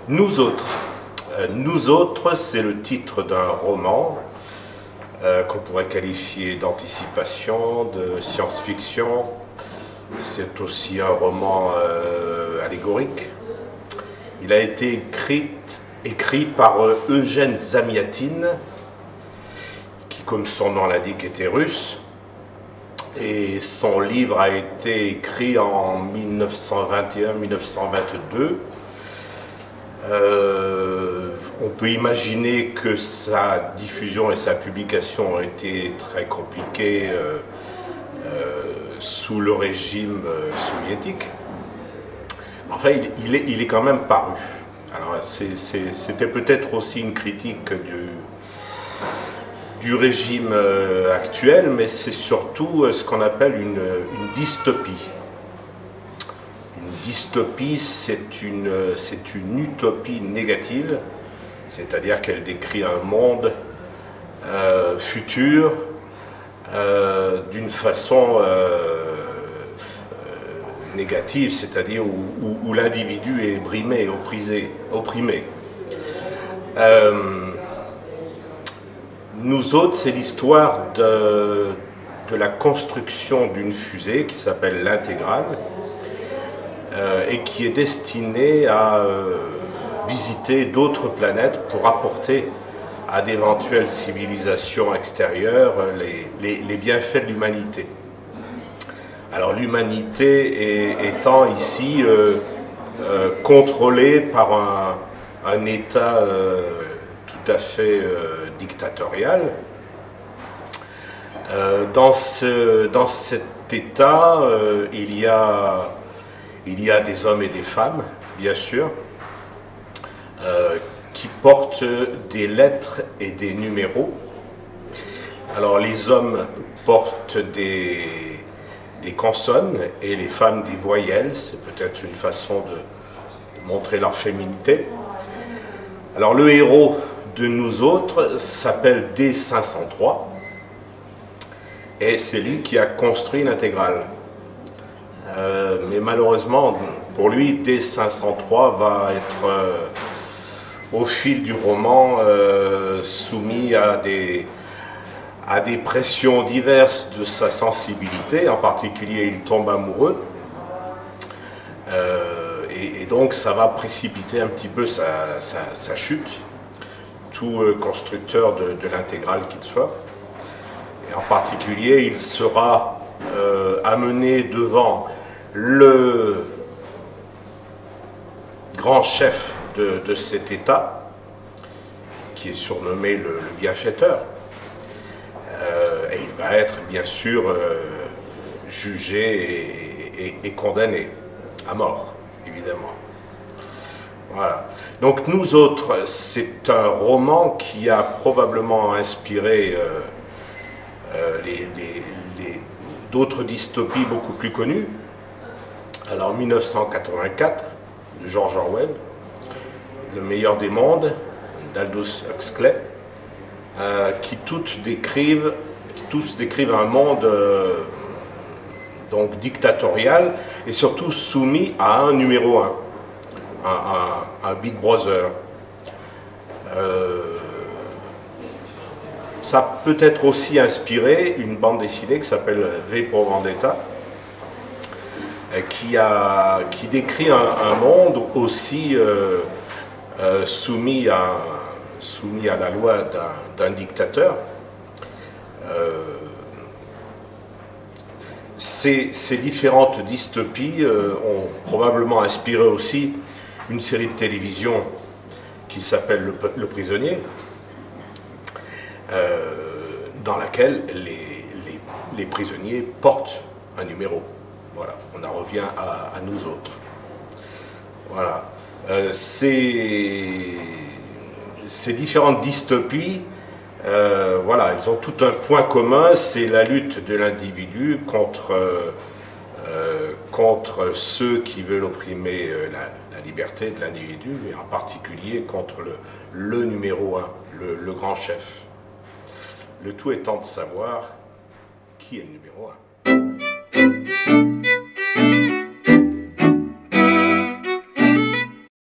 Nous autres. Nous autres, c'est le titre d'un roman qu'on pourrait qualifier d'anticipation, de science-fiction. C'est aussi un roman allégorique. Il a été écrit par Eugène Zamiatine, qui, comme son nom l'indique, était russe. Et son livre a été écrit en 1921-1922. On peut imaginer que sa diffusion et sa publication ont été très compliquées sous le régime soviétique. Enfin, il est quand même paru. Alors, c'était peut-être aussi une critique du régime actuel, mais c'est surtout ce qu'on appelle une dystopie. Une dystopie, c'est une utopie négative, c'est-à-dire qu'elle décrit un monde futur d'une façon négative, c'est-à-dire où l'individu est brimé, opprimé. Nous autres, c'est l'histoire de la construction d'une fusée qui s'appelle l'Intégrale et qui est destinée à visiter d'autres planètes pour apporter à d'éventuelles civilisations extérieures les bienfaits de l'humanité. Alors l'humanité étant ici contrôlée par un État tout à fait dictatorial. Dans cet État, il y a des hommes et des femmes, bien sûr, qui portent des lettres et des numéros. Alors les hommes portent des consonnes et les femmes des voyelles, c'est peut-être une façon de montrer leur féminité. Alors le héros de Nous autres s'appelle D503 et c'est lui qui a construit l'Intégrale. Mais malheureusement, pour lui, D503 va être, au fil du roman, soumis à des pressions diverses de sa sensibilité. En particulier, il tombe amoureux. Et donc, ça va précipiter un petit peu sa chute, tout constructeur de l'Intégrale qu'il soit. Et en particulier, il sera amené devant le grand chef de cet État, qui est surnommé le bienfaiteur. Et il va être bien sûr jugé et condamné à mort, évidemment. Voilà. Donc Nous autres, c'est un roman qui a probablement inspiré d'autres dystopies beaucoup plus connues. Alors 1984, de George Orwell, Le meilleur des mondes, d'Aldous Huxley, qui tous décrivent un monde donc dictatorial et surtout soumis à un numéro 1, un Big Brother. Ça peut être aussi inspiré une bande dessinée qui s'appelle V pour Vendetta, qui décrit un monde aussi soumis à la loi d'un dictateur. Ces différentes dystopies ont probablement inspiré aussi une série de télévision qui s'appelle Le Prisonnier, dans laquelle les prisonniers portent un numéro. Voilà, on en revient à Nous autres. Voilà. Ces différentes dystopies, voilà, elles ont tout un point commun, c'est la lutte de l'individu contre ceux qui veulent opprimer la liberté de l'individu, et en particulier contre le numéro 1, le grand chef. Le tout étant de savoir qui est le numéro 1.